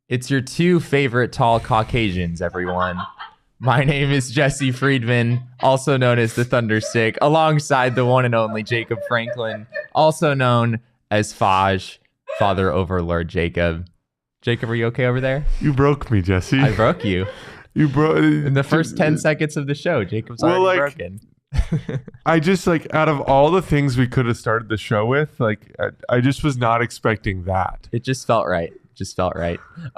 It's your two favorite tall Caucasians, everyone. My name is Jesse Friedman, also known as the Thunderstick, alongside the one and only Jacob Franklin, also known as Faj, Father Overlord Jacob. Jacob, are you okay over there? You broke me, Jesse. I broke you. You broke in the first 10 seconds of the show. Jacob's already broken. I just out of all the things we could have started the show with, I just was not expecting that. It just felt right.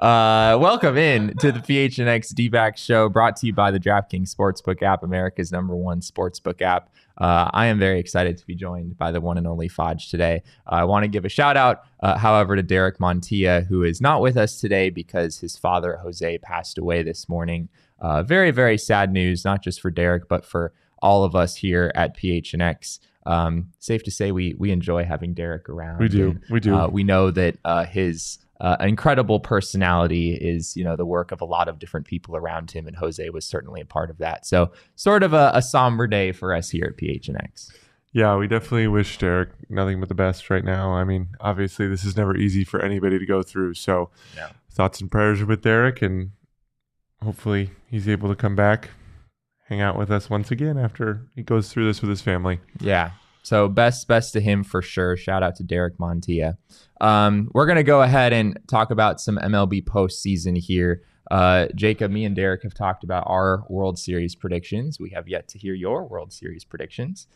Welcome in to the PHNX D-Back show, brought to you by the DraftKings Sportsbook app, America's #1 sportsbook app. I am very excited to be joined by the one and only Faj today. I want to give a shout out, however, to Derek Montilla, who is not with us today because his father, Jose, passed away this morning. Very, very sad news, not just for Derek, but for all of us here at PHNX. Safe to say we enjoy having Derek around. We do. We know that his incredible personality is, the work of a lot of different people around him, and Jose was certainly a part of that. So sort of a somber day for us here at PHNX. Yeah, we definitely wish Derek nothing but the best right now. I mean, obviously this is never easy for anybody to go through. So thoughts and prayers with Derek, and hopefully he's able to come back, hang out with us once again after he goes through this with his family. Yeah. So best to him for sure. Shout out to Derek Montilla. We're going to go ahead and talk about some MLB postseason here. Jacob, me and Derek have talked about our World Series predictions. We have yet to hear your World Series predictions.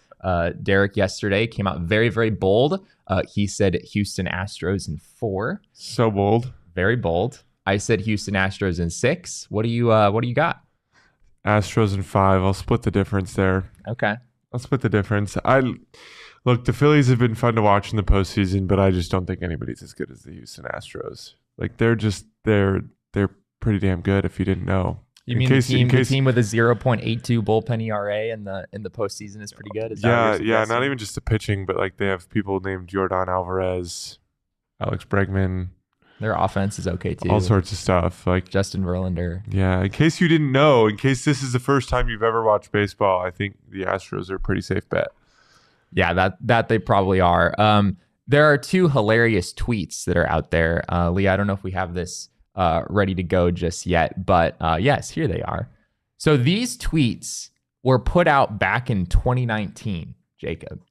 Derek yesterday came out very, very bold. He said Houston Astros in 4. So bold. Very bold. I said Houston Astros in 6. What do you got? Astros in 5. I'll split the difference there. Okay. I'll split the difference. Look, the Phillies have been fun to watch in the postseason, but I just don't think anybody's as good as the Houston Astros. They're pretty damn good. If you didn't know, you mean the team with a 0.82 bullpen ERA in the postseason is pretty good. Yeah. Not even just the pitching, but they have people named Jordan Alvarez, Alex Bregman. Their offense is okay too. All sorts of stuff Justin Verlander. Yeah. In case you didn't know, in case this is the first time you've ever watched baseball, I think the Astros are a pretty safe bet. Yeah, that they probably are. There are 2 hilarious tweets that are out there. Lee, I don't know if we have this ready to go just yet, but yes, here they are. So these tweets were put out back in 2019, Jacob,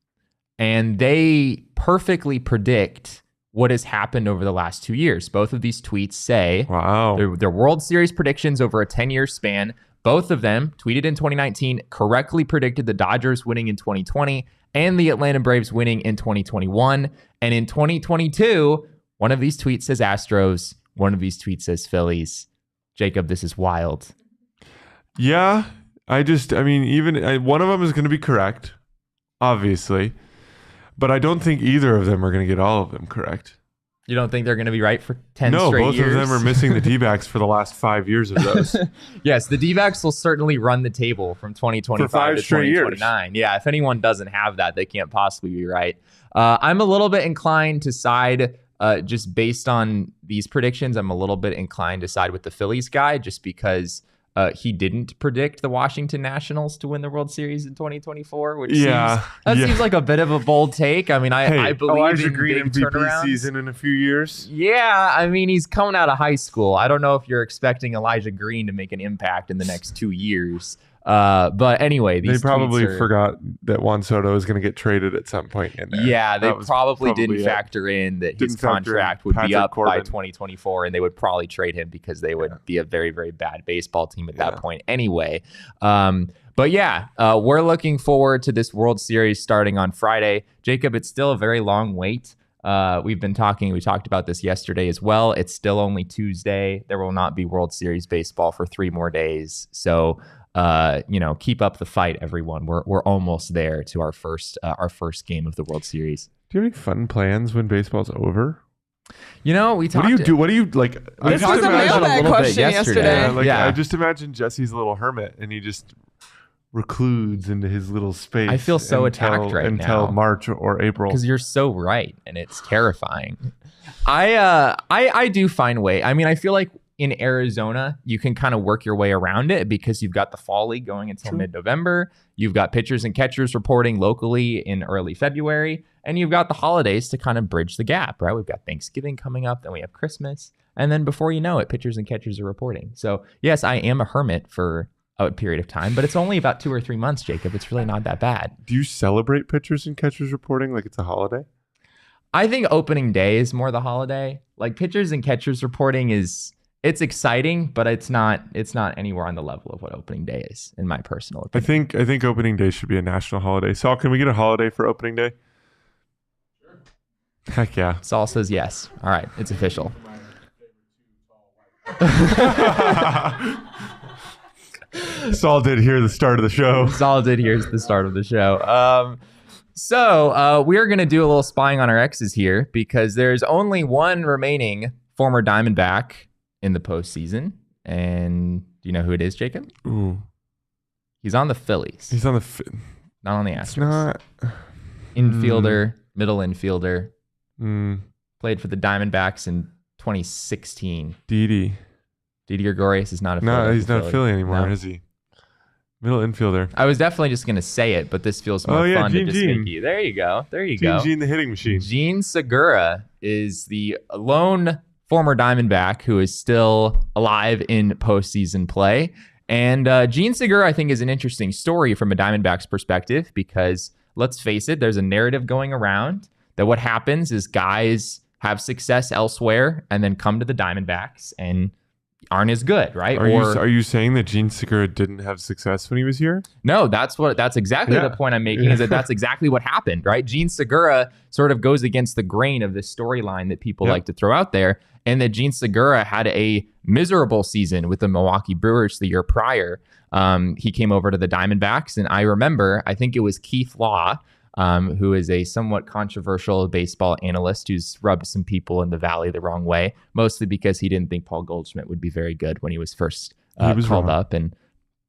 and they perfectly predict what has happened over the last 2 years. Both of these tweets say, wow, they're World Series predictions over a 10-year span. Both of them, tweeted in 2019, correctly predicted the Dodgers winning in 2020 and the Atlanta Braves winning in 2021. And in 2022, one of these tweets says Astros, one of these tweets says Phillies. Jacob, this is wild. Yeah, one of them is going to be correct, obviously. But I don't think either of them are going to get all of them correct. You don't think they're going to be right for 10 straight years? No, both of them are missing the D-backs for the last 5 years of those. Yes, the D-backs will certainly run the table from 2025 to 2029. Yeah, if anyone doesn't have that, they can't possibly be right. I'm a little bit inclined to side, just based on these predictions, I'm a little bit inclined to side with the Phillies guy, just because he didn't predict the Washington Nationals to win the World Series in 2024, which seems like a bit of a bold take. I mean, I believe Elijah in Green big MVP turnarounds. Season in a few years. Yeah, I mean, he's coming out of high school. I don't know if you're expecting Elijah Green to make an impact in the next 2 years. But anyway, they probably forgot that Juan Soto is going to get traded at some point in there. Yeah, they probably didn't factor in that his contract would be up by 2024, and they would probably trade him because they would be a very, very bad baseball team at that point anyway. But yeah, we're looking forward to this World Series starting on Friday. Jacob, it's still a very long wait. We talked about this yesterday as well. It's still only Tuesday. There will not be World Series baseball for 3 more days. So, keep up the fight, everyone. We're almost there to our first game of the World Series. Do you have any fun plans when baseball's over? We talked. What do you do? What do you like? This was a mailbag question yesterday. Yeah, I just imagine Jesse's a little hermit, and he just recludes into his little space. I feel so attacked right now until March or April, because you're so right, and it's terrifying. I do find way. I mean, I feel like in Arizona, you can kind of work your way around it because you've got the fall league going until mid-November. You've got pitchers and catchers reporting locally in early February, and you've got the holidays to kind of bridge the gap, right? We've got Thanksgiving coming up, then we have Christmas, and then before you know it, pitchers and catchers are reporting. So yes, I am a hermit for a period of time, but it's only about 2 or 3 months, Jacob. It's really not that bad. Do you celebrate pitchers and catchers reporting like it's a holiday? I think opening day is more the holiday. Like pitchers and catchers reporting it's exciting, but it's not anywhere on the level of what opening day is, in my personal opinion. I think opening day should be a national holiday. Saul, can we get a holiday for opening day? Sure. Heck yeah. Saul says yes. All right, it's official. Saul did hear the start of the show. Saul did hear the start of the show. So we're going to do a little spying on our exes here because there's only one remaining former Diamondback in the postseason. And do you know who it is, Jacob? Ooh. He's on the Phillies. He's on the... Not on the Astros. It's not... Infielder, middle infielder. Mm. Played for the Diamondbacks in 2016. Didi Gregorius is not a Philly. No, he's not a Philly anymore, No. is he? Middle infielder. I was definitely just going to say it, but this feels more fun to just make you. There you go. Gene, the hitting machine. Gene Segura is the lone former Diamondback who is still alive in postseason play. And Gene Segura, I think, is an interesting story from a Diamondback's perspective because, let's face it, there's a narrative going around that what happens is guys have success elsewhere and then come to the Diamondbacks and aren't as good, right? Are you saying that Gene Segura didn't have success when he was here? No, that's exactly the point I'm making, is that's exactly what happened, right? Gene Segura sort of goes against the grain of this storyline that people like to throw out there, and that Gene Segura had a miserable season with the Milwaukee Brewers the year prior. He came over to the Diamondbacks, and I think it was Keith Law, who is a somewhat controversial baseball analyst who's rubbed some people in the Valley the wrong way, mostly because he didn't think Paul Goldschmidt would be very good when he was first called up, and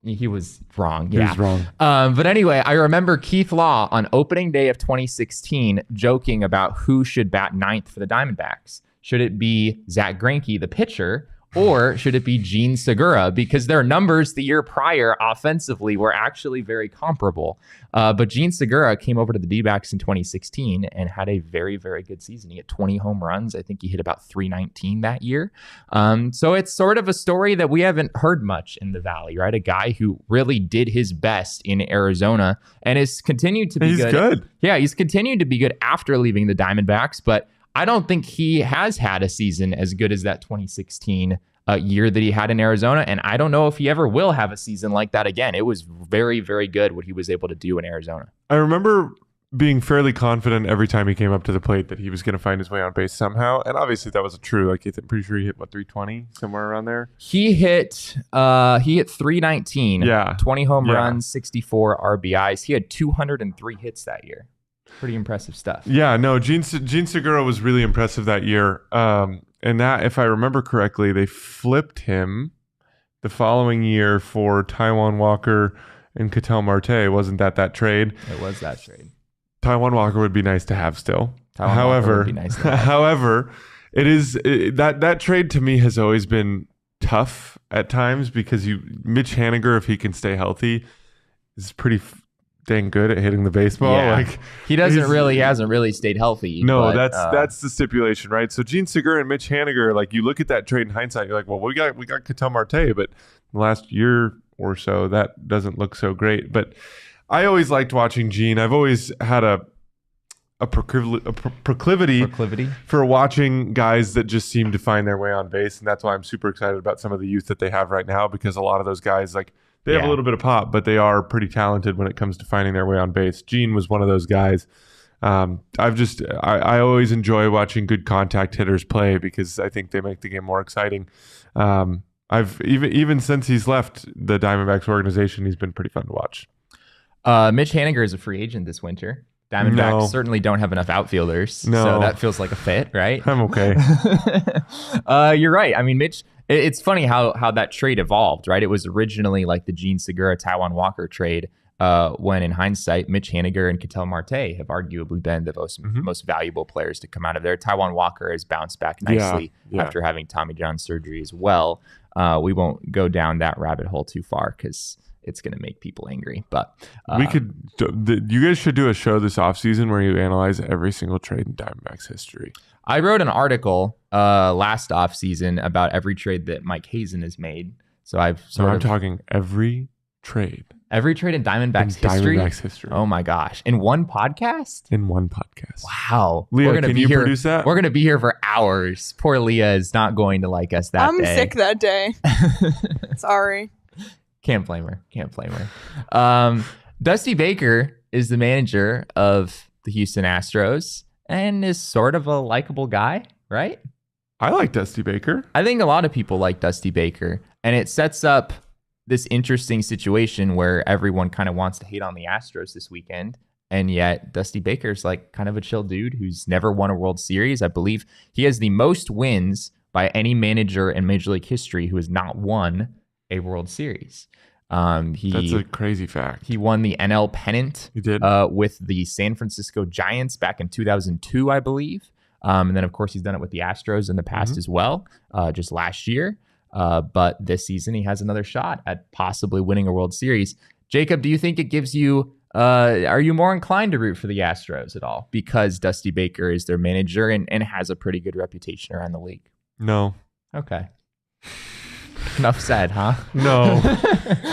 he was wrong. He was wrong. But anyway, I remember Keith Law on opening day of 2016 joking about who should bat ninth for the Diamondbacks. Should it be Zach Greinke, the pitcher, or should it be Gene Segura? Because their numbers the year prior offensively were actually very comparable. But Gene Segura came over to the D-backs in 2016 and had a very, very good season. He hit 20 home runs. I think he hit about 319 that year. So it's sort of a story that we haven't heard much in the Valley, right? A guy who really did his best in Arizona and has continued to be good. He's good. Yeah, he's continued to be good after leaving the Diamondbacks, but I don't think he has had a season as good as that 2016 year that he had in Arizona. And I don't know if he ever will have a season like that again. It was very, very good what he was able to do in Arizona. I remember being fairly confident every time he came up to the plate that he was going to find his way on base somehow. And obviously that was true. Like, I'm pretty sure he hit, 320, somewhere around there? He hit 319. Yeah. 20 home runs, 64 RBIs. He had 203 hits that year. Pretty impressive stuff. Yeah, no, Gene Segura was really impressive that year. And that, if I remember correctly, they flipped him the following year for Taijuan Walker and Ketel Marte. Wasn't that trade? It was that trade. Taijuan Walker would be nice to have still. However, that trade to me has always been tough at times because Mitch Haniger, if he can stay healthy, is pretty dang good at hitting the baseball. Yeah. Like, he hasn't really stayed healthy. No, but, that's the stipulation, right? So Gene Segura and Mitch Haniger, like, you look at that trade in hindsight, you're like, well, we got Ketel Marte, but the last year or so that doesn't look so great. But I always liked watching Gene. I've always had a proclivity for watching guys that just seem to find their way on base, and that's why I'm super excited about some of the youth that they have right now, because a lot of those guys, like, they have a little bit of pop, but they are pretty talented when it comes to finding their way on base. Gene was one of those guys. I always enjoy watching good contact hitters play because I think they make the game more exciting. I've even since he's left the Diamondbacks organization, he's been pretty fun to watch. Mitch Haniger is a free agent this winter. Diamondbacks certainly don't have enough outfielders, so that feels like a fit, right? I'm okay. You're right. I mean, Mitch. It's funny how that trade evolved, right? It was originally like the Gene Segura, Taijuan Walker trade. When in hindsight, Mitch Haniger and Ketel Marte have arguably been the most valuable players to come out of there. Taijuan Walker has bounced back nicely after having Tommy John surgery as well. We won't go down that rabbit hole too far because it's going to make people angry. But you guys should do a show this offseason where you analyze every single trade in Diamondbacks history. I wrote an article last offseason about every trade that Mike Hazen has made. So I'm talking every trade. Every trade in Diamondbacks history? Oh my gosh. In one podcast? In one podcast. Wow. Leah, can you produce that? We're going to be here for hours. Poor Leah is not going to like us that day. I'm sick that day. Sorry. Can't blame her. Dusty Baker is the manager of the Houston Astros and is sort of a likable guy, right? I like Dusty Baker. I think a lot of people like Dusty Baker. And it sets up this interesting situation where everyone kind of wants to hate on the Astros this weekend. And yet Dusty Baker's like kind of a chill dude who's never won a World Series. I believe he has the most wins by any manager in Major League history who has not won a World Series. That's a crazy fact. He won the NL pennant. He did. With the San Francisco Giants back in 2002, I believe. And then, of course, he's done it with the Astros in the past as well, just last year. But this season, he has another shot at possibly winning a World Series. Jacob, do you think it gives you, are you more inclined to root for the Astros at all? Because Dusty Baker is their manager and has a pretty good reputation around the league. No. Okay. Enough said, huh? No.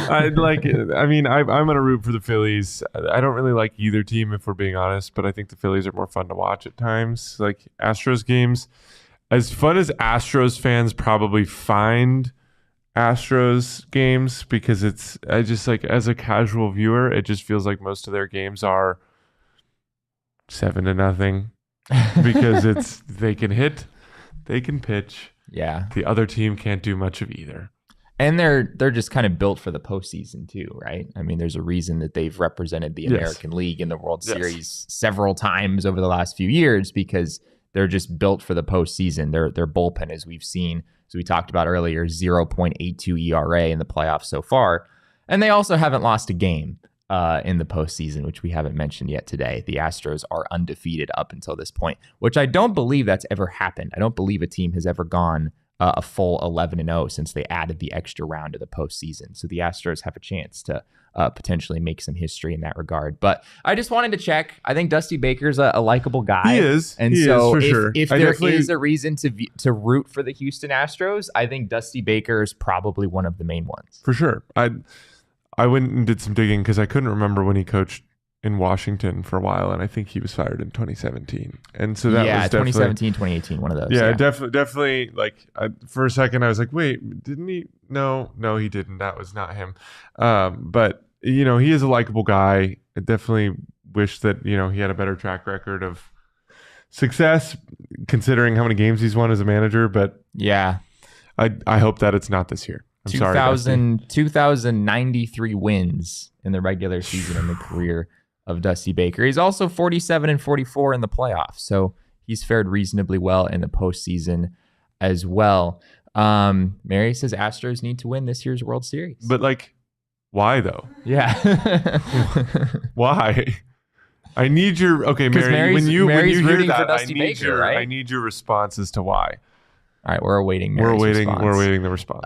I'm going to root for the Phillies. I don't really like either team, if we're being honest, but I think the Phillies are more fun to watch at times. Like Astros games, as fun as Astros fans probably find Astros games, because I just like, as a casual viewer, it just feels like most of their games are 7-0 because they can hit, they can pitch. Yeah. The other team can't do much of either. And they're just kind of built for the postseason too, right? I mean, there's a reason that they've represented the American League in the World Series several times over the last few years, because they're just built for the postseason. Their bullpen, as we've seen, as we talked about earlier, 0.82 ERA in the playoffs so far. And they also haven't lost a game in the postseason, which we haven't mentioned yet today. The Astros are undefeated up until this point, which I don't believe that's ever happened. I don't believe a team has ever gone a full 11-0 since they added the extra round to the postseason. So the Astros have a chance to potentially make some history in that regard. But I just wanted to check. I think Dusty Baker's a likable guy. He is. And he so is, for sure. If there is a reason to root for the Houston Astros, I think Dusty Baker is probably one of the main ones. For sure. I went and did some digging because I couldn't remember when he coached in Washington for a while, and I think he was fired in 2017. And so that was 2017, 2018, one of those. Yeah, definitely. Like for a second, I was like, wait, didn't he? No, he didn't. That was not him. But he is a likable guy. I definitely wish that he had a better track record of success, considering how many games he's won as a manager. But yeah, I hope that it's not this year. 2,093 wins in the regular season in the career of Dusty Baker. He's also 47-44 in the playoffs, so he's fared reasonably well in the postseason as well. Mary says Astros need to win this year's World Series. But why though? Yeah. Why? I need your Mary. When you hear that, I need your response as to why. All right, we're awaiting Mary's response. We're awaiting the response.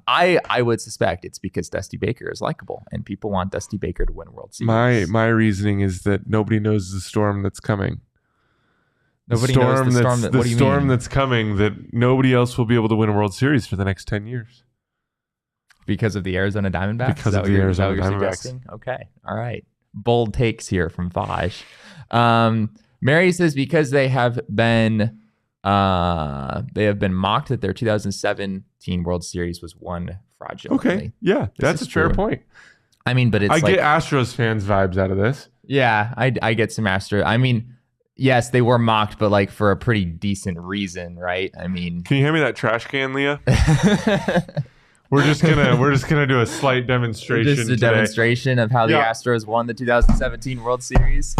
I would suspect it's because Dusty Baker is likable and people want Dusty Baker to win World Series. My reasoning is that nobody knows the storm that's coming. Nobody knows the storm. The storm that's coming, that nobody else will be able to win a World Series for the next 10 years. Because of the Arizona Diamondbacks? Because of the Arizona Diamondbacks. Suggesting? Okay, all right. Bold takes here from Vaj. Mary says because they have been mocked that their 2017 World Series was won fraudulently. Okay, yeah, that's a fair point. I mean, but it's I get Astros fans vibes out of this. Yeah, I get some Astros. I mean, Yes, they were mocked, but like for a pretty decent reason, right? I mean, Can you hand me that trash can, Leah? We're just gonna do a slight demonstration. just a today. demonstration of how the Astros won the 2017 World Series.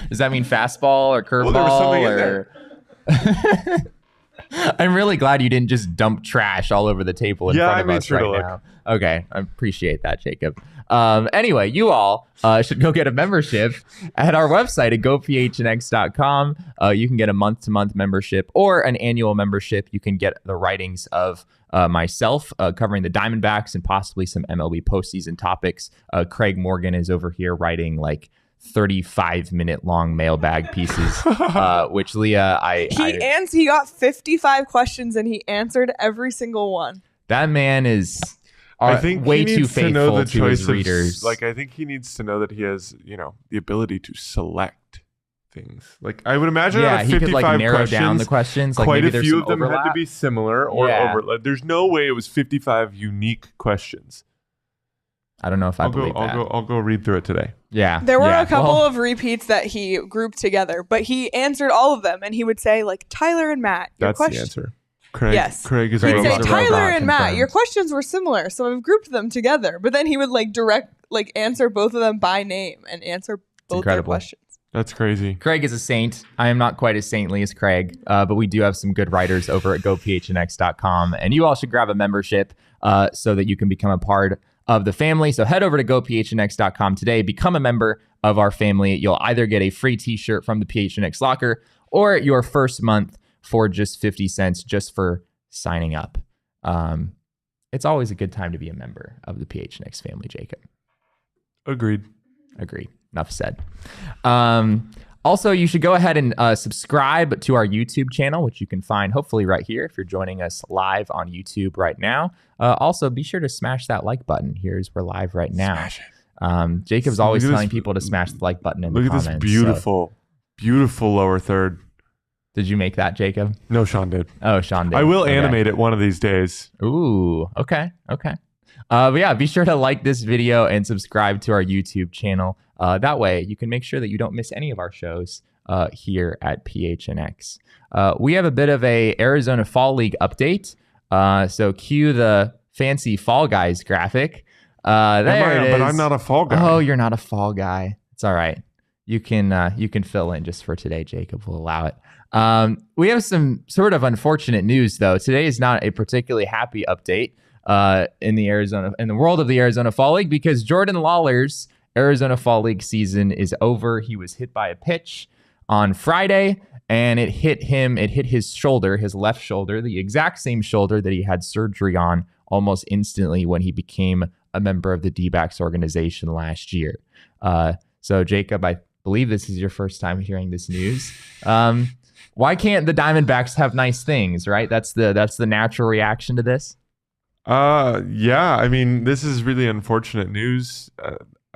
Does that mean fastball or curveball I'm really glad you didn't just dump trash all over the table in front of us right now. Okay, I appreciate that, Jacob. Anyway, you all should go get a membership at our website at gophnx.com. You can get a month-to-month membership or an annual membership. You can get the writings of myself covering the Diamondbacks and possibly some MLB postseason topics. Craig Morgan is over here writing like 35-minute long mailbag pieces, which Leah, he got 55 questions and he answered every single one. That man is I think way too faithful to his readers. Like, I think he needs to know that he has, the ability to select things. Like, I would imagine out of 55 he could like narrow down the questions. Like, quite maybe a few of them had to be similar or overlap. There's no way it was 55 unique questions. I don't know if I believe that. I'll go read through it today. Yeah. There were a couple of repeats that he grouped together, but he answered all of them, and he would say, like, Tyler and Matt, your That's the answer. Craig, yes. Craig is He'd say, a Tyler and Matt, confirmed. your questions were similar, so I've grouped them together. But then he would, like, answer both of them by name and answer both their questions. That's crazy. Craig is a saint. I am not quite as saintly as Craig, but we do have some good writers over at gophnx.com, and you all should grab a membership so that you can become a part of the family. So head over to gophnx.com today, become a member of our family. You'll either get a free t-shirt from the PHNX locker or your first month for just 50 cents just for signing up. It's always a good time to be a member of the PHNX family, Jacob. Agreed. Enough said. Also, you should go ahead and subscribe to our YouTube channel, which you can find hopefully right here if you're joining us live on YouTube right now. Also, be sure to smash that like button. We're live right now. Smash it. Jacob's always telling people to smash the like button in the comments. Look at this beautiful lower third. Did you make that, Jacob? No, Sean did. Oh, Sean did. I will animate it one of these days. Ooh, okay. But yeah, be sure to like this video and subscribe to our YouTube channel. That way, you can make sure that you don't miss any of our shows here at PHNX. We have a bit of a Arizona Fall League update. So cue the fancy Fall Guys graphic. There it is. But I'm not a Fall Guy. Oh, you're not a Fall Guy. It's all right. You can fill in just for today. Jacob will allow it. We have some sort of unfortunate news, though. Today is not a particularly happy update in the world of the Arizona Fall League, because Jordan Lawlar's Arizona Fall League season is over. He was hit by a pitch on Friday, and it hit his shoulder, his left shoulder, the exact same shoulder that he had surgery on almost instantly when he became a member of the D-backs organization last year. So, Jacob, I believe this is your first time hearing this news. Why can't the Diamondbacks have nice things, right? That's the natural reaction to this. Yeah, I mean, this is really unfortunate news.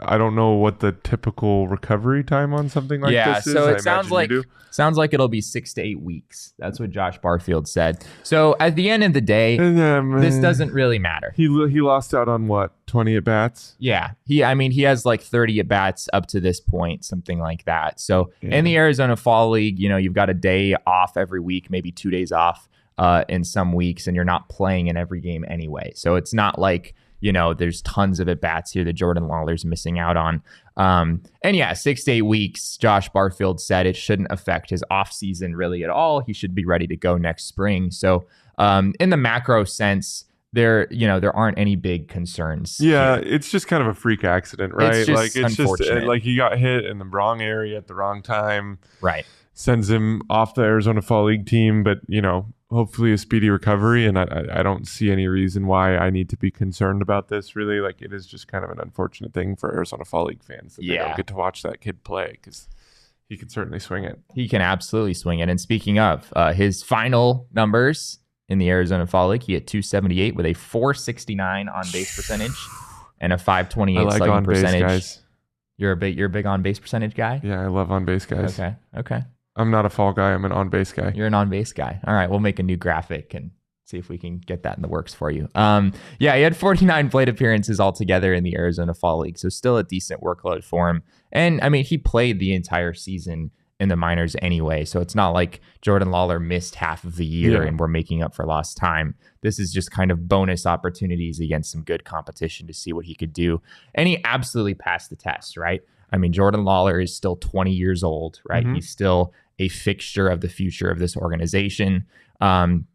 I don't know what the typical recovery time on something like this is. So it sounds like it'll be 6 to 8 weeks. That's what Josh Barfield said. So at the end of the day, this doesn't really matter. He lost out on what, 20 at bats? Yeah, he has like 30 at bats up to this point, something like that. So in the Arizona Fall League, you've got a day off every week, maybe 2 days off in some weeks, and you're not playing in every game anyway. So it's not like there's tons of at-bats here that Jordan Lawlar's missing out on. And yeah, 6 to 8 weeks, Josh Barfield said it shouldn't affect his offseason really at all. He should be ready to go next spring. So in the macro sense, there aren't any big concerns. Yeah, here. It's just kind of a freak accident, right? It's unfortunate. Like he got hit in the wrong area at the wrong time. Right. Sends him off the Arizona Fall League team, but hopefully a speedy recovery, and I don't see any reason why I need to be concerned about this, really. Like, it is just kind of an unfortunate thing for Arizona Fall League fans that they don't get to watch that kid play, because he can certainly swing it. He can absolutely swing it. And speaking of, his final numbers in the Arizona Fall League, he hit 278 with a 469 on base percentage and a 528 slugging percentage. Guys. You're a big on base percentage guy? Yeah, I love on base guys. Okay. I'm not a Fall guy. I'm an on-base guy. You're an on-base guy. All right, we'll make a new graphic and see if we can get that in the works for you. He had 49 plate appearances altogether in the Arizona Fall League, so still a decent workload for him. And I mean, he played the entire season in the minors anyway, so it's not like Jordan Lawlar missed half of the year and we're making up for lost time. This is just kind of bonus opportunities against some good competition to see what he could do. And he absolutely passed the test, right? I mean, Jordan Lawlar is still 20 years old, right? Mm-hmm. He's still a fixture of the future of this organization.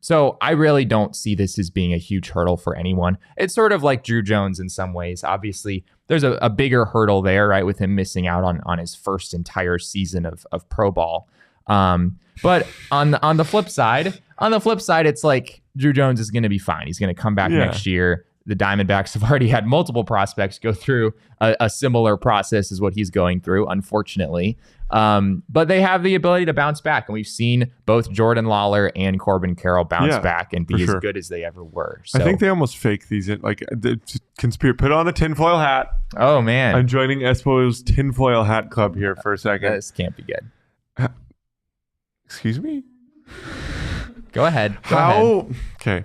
So I really don't see this as being a huge hurdle for anyone. It's sort of like Drew Jones in some ways. Obviously, there's a bigger hurdle there, right, with him missing out on his first entire season of pro ball. But on the flip side, it's like Drew Jones is going to be fine. He's going to come back next year. The Diamondbacks have already had multiple prospects go through a similar process as what he's going through, unfortunately. But they have the ability to bounce back. And we've seen both Jordan Lawlar and Corbin Carroll bounce back and be as good as they ever were. So, I think they almost fake these in, like, put on a tinfoil hat. Oh, man. I'm joining Espo's tinfoil hat club here for a second. This can't be good. Excuse me? Go ahead. Okay.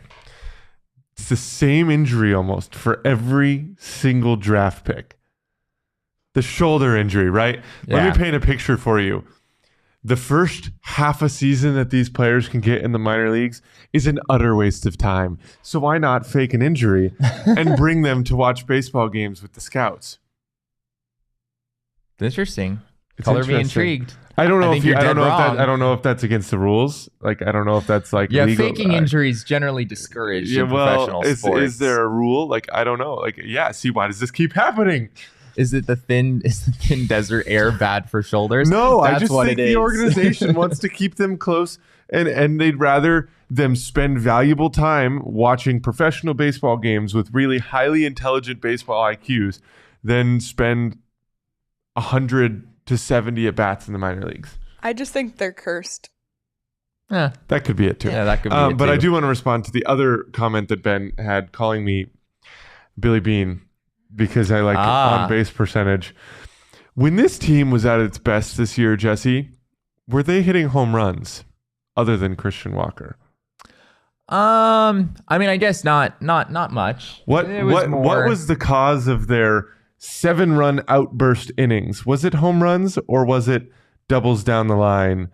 It's the same injury almost for every single draft pick. The shoulder injury, right? Let me paint a picture for you. The first half a season that these players can get in the minor leagues is an utter waste of time. So why not fake an injury and bring them to watch baseball games with the scouts? Interesting. Color me intrigued. I don't know if that's against the rules. Like, I don't know if that's like legal. Faking injuries generally discouraged in professional sports. Is there a rule? Like, I don't know. Like, see, why does this keep happening? Is the thin desert air bad for shoulders? No, I just think the organization wants to keep them close, and they'd rather them spend valuable time watching professional baseball games with really highly intelligent baseball IQs than spend 100 to 70 at bats in the minor leagues. I just think they're cursed. That could be it too. Yeah, that could be it but too. I do want to respond to the other comment that Ben had, calling me Billy Bean because I like on base percentage. When this team was at its best this year, Jesse, were they hitting home runs other than Christian Walker? I mean, I guess not much. What was the cause of their 7-run outburst innings? Was it home runs or was it doubles down the line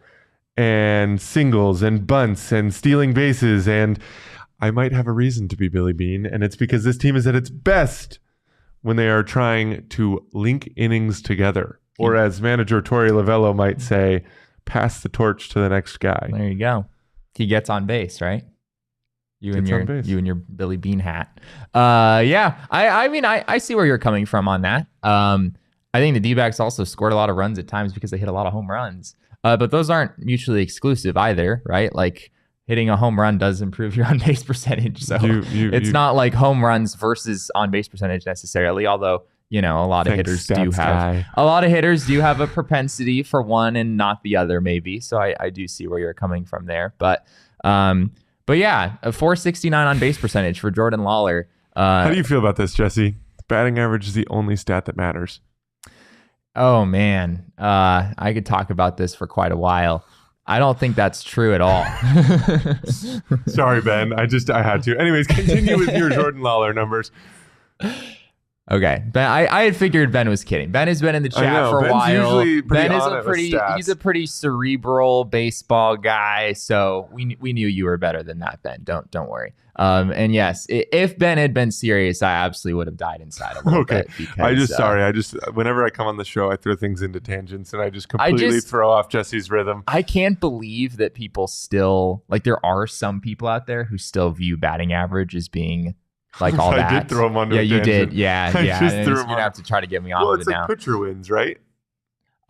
and singles and bunts and stealing bases? And I might have a reason to be Billy Bean, and it's because this team is at its best when they are trying to link innings together, or as manager Torey Lovello might say, pass the torch to the next guy. There you go. He gets on base, right? You and your Billy Bean hat. I mean, I see where you're coming from on that. I think the D-backs also scored a lot of runs at times because they hit a lot of home runs. But those aren't mutually exclusive either, right? Like, hitting a home run does improve your on-base percentage. So it's not like home runs versus on-base percentage necessarily, although, a lot of hitters do have a propensity for one and not the other, maybe. So I do see where you're coming from there. But yeah, a 469 on base percentage for Jordan Lawlar. How do you feel about this, Jesse? Batting average is the only stat that matters. Oh, man. I could talk about this for quite a while. I don't think that's true at all. Sorry, Ben. I had to. Anyways, continue with your Jordan Lawlar numbers. Okay, Ben. I had figured Ben was kidding. Ben has been in the chat for a while. Ben is he's a pretty cerebral baseball guy, so we knew you were better than that, Ben. Don't worry. And yes, if Ben had been serious, I absolutely would have died inside a little bit. Because, whenever I come on the show, I throw things into tangents and I just completely throw off Jesse's rhythm. I can't believe that people still, like, there are some people out there who still view batting average as being like all that. I did throw him under a tangent. You did. Yeah. You're going to have to try to get me off of it now. Well, it's like pitcher wins, right?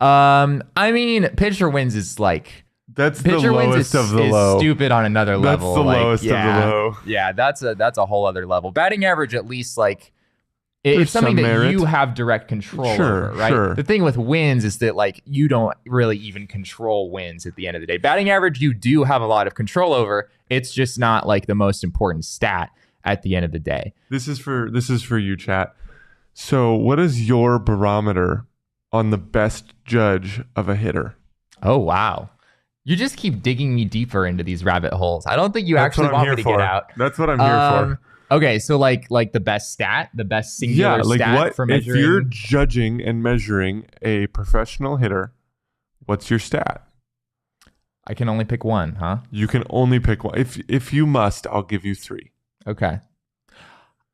I mean, pitcher wins is like... That's the lowest of the low. Stupid on another level. That's the lowest of the low. Yeah, that's a whole other level. Batting average, at least, like, it's something that you have direct control over, right? Sure. The thing with wins is that, like, you don't really even control wins at the end of the day. Batting average, you do have a lot of control over. It's just not like the most important stat at the end of the day. This is for you, chat. So, what is your barometer on the best judge of a hitter? Oh, wow. You just keep digging me deeper into these rabbit holes. I don't think you actually want me to get out. That's what I'm here for. Okay, so like the best stat, the best singular stat for measuring. If you're judging and measuring a professional hitter, what's your stat? I can only pick one, huh? You can only pick one. If you must, I'll give you 3. Okay.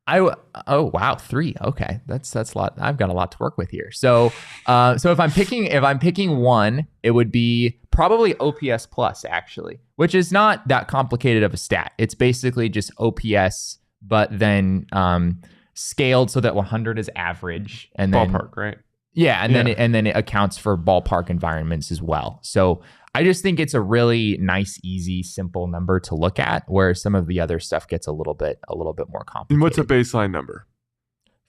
Oh wow, 3. Okay, that's a lot. I've got a lot to work with here. So if I'm picking one, it would be probably OPS plus, actually, which is not that complicated of a stat. It's basically just OPS, but then scaled so that 100 is average, and then ballpark, right? Yeah, and then it accounts for ballpark environments as well. So I just think it's a really nice, easy, simple number to look at, where some of the other stuff gets a little bit more complicated. And what's a baseline number?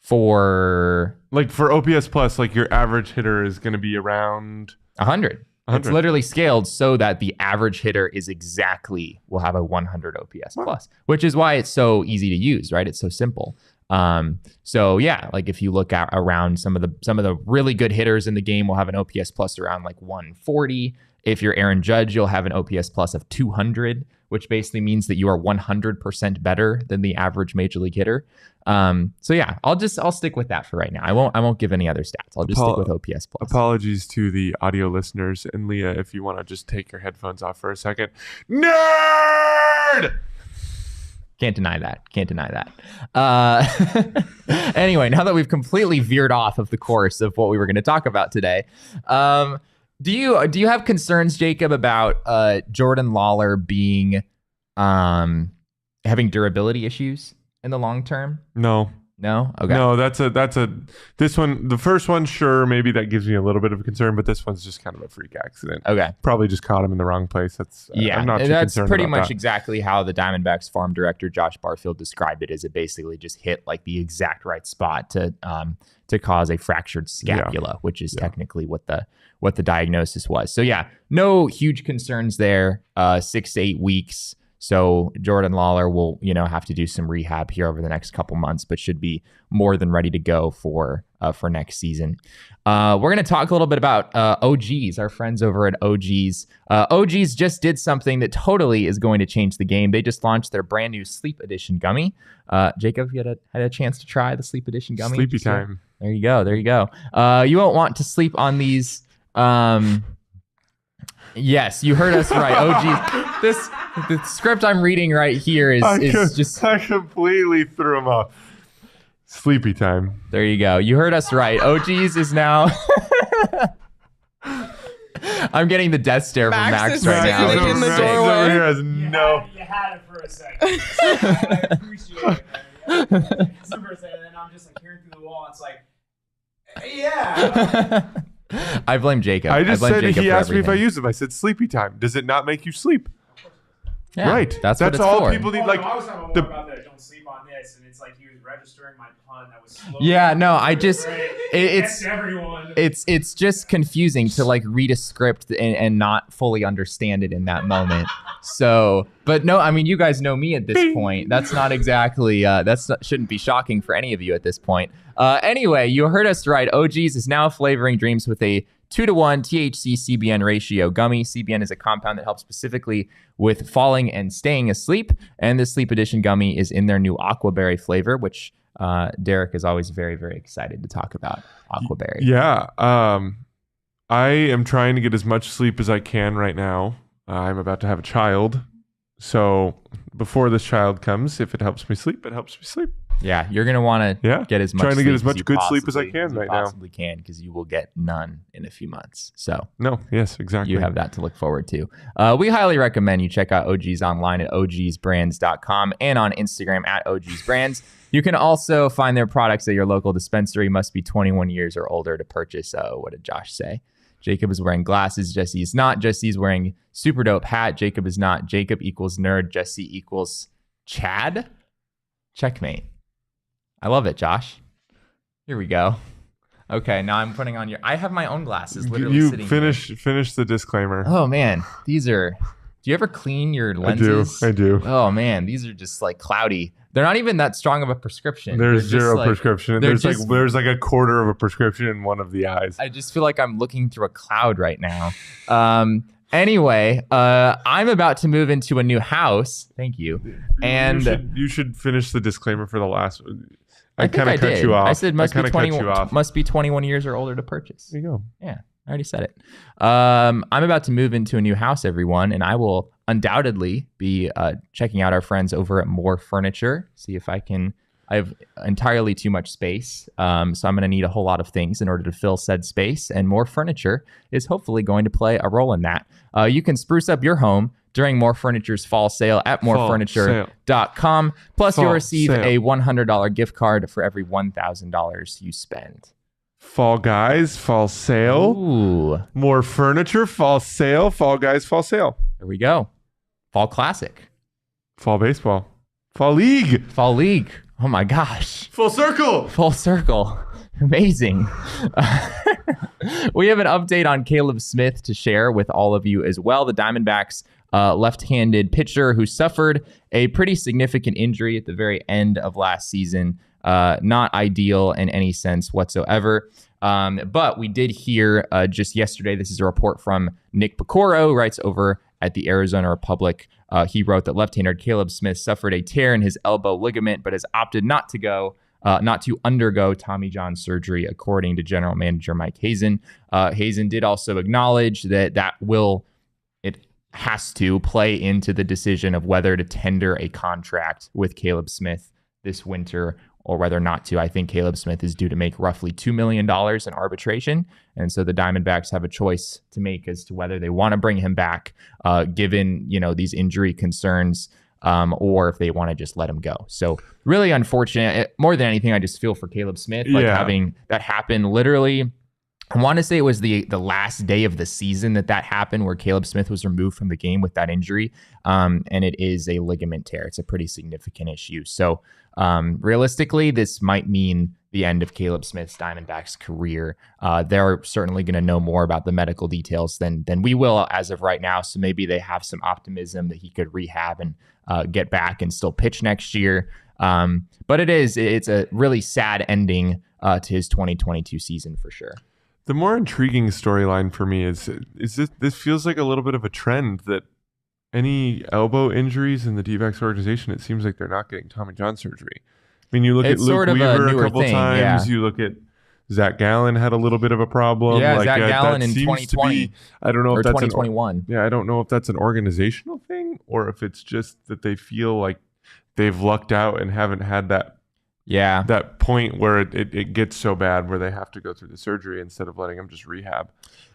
For OPS plus, like your average hitter is going to be around 100. It's literally scaled so that the average hitter will have a 100 OPS plus, which is why it's so easy to use, right? It's so simple. So yeah, like if you look at around some of the really good hitters in the game will have an OPS plus around like 140. If you're Aaron Judge, you'll have an OPS plus of 200, which basically means that you are 100% better than the average major league hitter. So yeah, I'll stick with that for right now. I won't give any other stats. I'll just stick with OPS plus. Apologies to the audio listeners, and Leah, if you want to just take your headphones off for a second. Nerd! Can't deny that. Anyway, now that we've completely veered off of the course of what we were going to talk about today, do you have concerns, Jacob, about Jordan Lawlar being having durability issues in the long term? No. Okay. No, this one, the first one, sure, maybe that gives me a little bit of a concern, but this one's just kind of a freak accident. Okay. Probably just caught him in the wrong place. I'm not too that's concerned pretty about much that. exactly how the Diamondbacks farm director Josh Barfield described it, as it basically just hit like the exact right spot to cause a fractured scapula, which is technically what the diagnosis was. So yeah, no huge concerns there. 6 to 8 weeks. So Jordan Lawlar will, have to do some rehab here over the next couple months, but should be more than ready to go for next season. We're going to talk a little bit about OGs, our friends over at OGs. OGs just did something that totally is going to change the game. They just launched their brand new Sleep Edition gummy. Jacob, you had a chance to try the Sleep Edition gummy? Sleepy time. There you go. You won't want to sleep on these. Yes, you heard us right. OGs. The script I'm reading right here is just... I completely threw him off. Sleepy time. There you go. You heard us right. OGs is now... I'm getting the death stare from Max right now. In the doorway. You had it for a second. I appreciate it. Super second, and then I'm just like hearing through the wall. It's like, yeah. I blame Jacob. I just said Jacob he asked me if I everything. use them. I said sleepy time. Does it not make you sleep? Yeah, right. That's what it's all for. people need. I Like was talking more about that. Don't sleep on this, and it's like he was registering my pun. That was slow. Yeah, no, I just It's everyone. it's just confusing to like read a script and not fully understand it in that moment. So, but no, I mean, you guys know me at this point. That's not exactly shouldn't be shocking for any of you at this point. Anyway, you heard us right. OGs is now flavoring dreams with a 2-to-1 THC CBN ratio gummy. CBN is a compound that helps specifically with falling and staying asleep. And the Sleep Edition gummy is in their new aquaberry flavor, which Derek is always very, very excited to talk about. Aquaberry. Yeah. I am trying to get as much sleep as I can right now. I'm about to have a child. So before this child comes, if it helps me sleep, it helps me sleep. Yeah, you're going to want to get as much trying to sleep get as much you good sleep as I can possibly right now. Possibly can, because you will get none in a few months. So yes, exactly. you have that to look forward to. We highly recommend you check out OGs online at ogsbrands.com and on Instagram at ogsbrands. You can also find their products at your local dispensary. Must be 21 years or older to purchase. What did Josh say? Jacob is wearing glasses. Jesse is not. Jesse's wearing super dope hat. Jacob is not. Jacob equals nerd. Jesse equals Chad. Checkmate. I love it, Josh. Here we go. Okay, now I'm putting on I have my own glasses literally sitting here. Finish the disclaimer. Oh, man. These are... Do you ever clean your lenses? I do. Oh, man. These are just like cloudy. They're not even that strong of a prescription. There's zero prescription. There's like a quarter of a prescription in one of the eyes. I just feel like I'm looking through a cloud right now. Anyway, I'm about to move into a new house. Thank you. And you should finish the disclaimer for the last one. I kind of cut did. you off. I said must be 21 years or older to purchase. There you go. Yeah, I already said it. I'm about to move into a new house, everyone, and I will undoubtedly be checking out our friends over at More Furniture. See if I have entirely too much space, so I'm going to need a whole lot of things in order to fill said space, and More Furniture is hopefully going to play a role in that. You can spruce up your home during More Furniture's fall sale at morefurniture.com. Plus, you'll receive a $100 gift card for every $1,000 you spend. Fall Guys, fall sale. Ooh. More Furniture, fall sale. Fall Guys, fall sale. There we go. Fall Classic. Fall Baseball. Fall League. Fall League. Oh my gosh. Full circle. Full circle. Amazing. We have an update on Caleb Smith to share with all of you as well. The Diamondbacks left-handed pitcher who suffered a pretty significant injury at the very end of last season. Not ideal in any sense whatsoever. But we did hear just yesterday, this is a report from Nick Pecoro, who writes over at the Arizona Republic. He wrote that left-hander Caleb Smith suffered a tear in his elbow ligament, but has opted not to undergo Tommy John surgery, according to General Manager Mike Hazen. Hazen did also acknowledge that it has to play into the decision of whether to tender a contract with Caleb Smith this winter or whether not to. I think Caleb Smith is due to make roughly $2 million in arbitration. And so the Diamondbacks have a choice to make as to whether they want to bring him back, given, these injury concerns, or if they want to just let him go. So really unfortunate. More than anything, I just feel for Caleb Smith, having that happen literally. I want to say it was the last day of the season that happened, where Caleb Smith was removed from the game with that injury. And it is a ligament tear. It's a pretty significant issue. So realistically, this might mean the end of Caleb Smith's Diamondbacks career. They're certainly going to know more about the medical details than we will as of right now. So maybe they have some optimism that he could rehab and get back and still pitch next year. But it's a really sad ending to his 2022 season for sure. The more intriguing storyline for me is this feels like a little bit of a trend that any elbow injuries in the D-backs organization, it seems like they're not getting Tommy John surgery. I mean, you look at Luke Weaver a couple times. Yeah. You look at Zach Gallen had a little bit of a problem. Yeah, Zach Gallen in 2020. I don't know if that's 2021. I don't know if that's an organizational thing or if it's just that they feel like they've lucked out and haven't had that point where it gets so bad where they have to go through the surgery instead of letting them just rehab.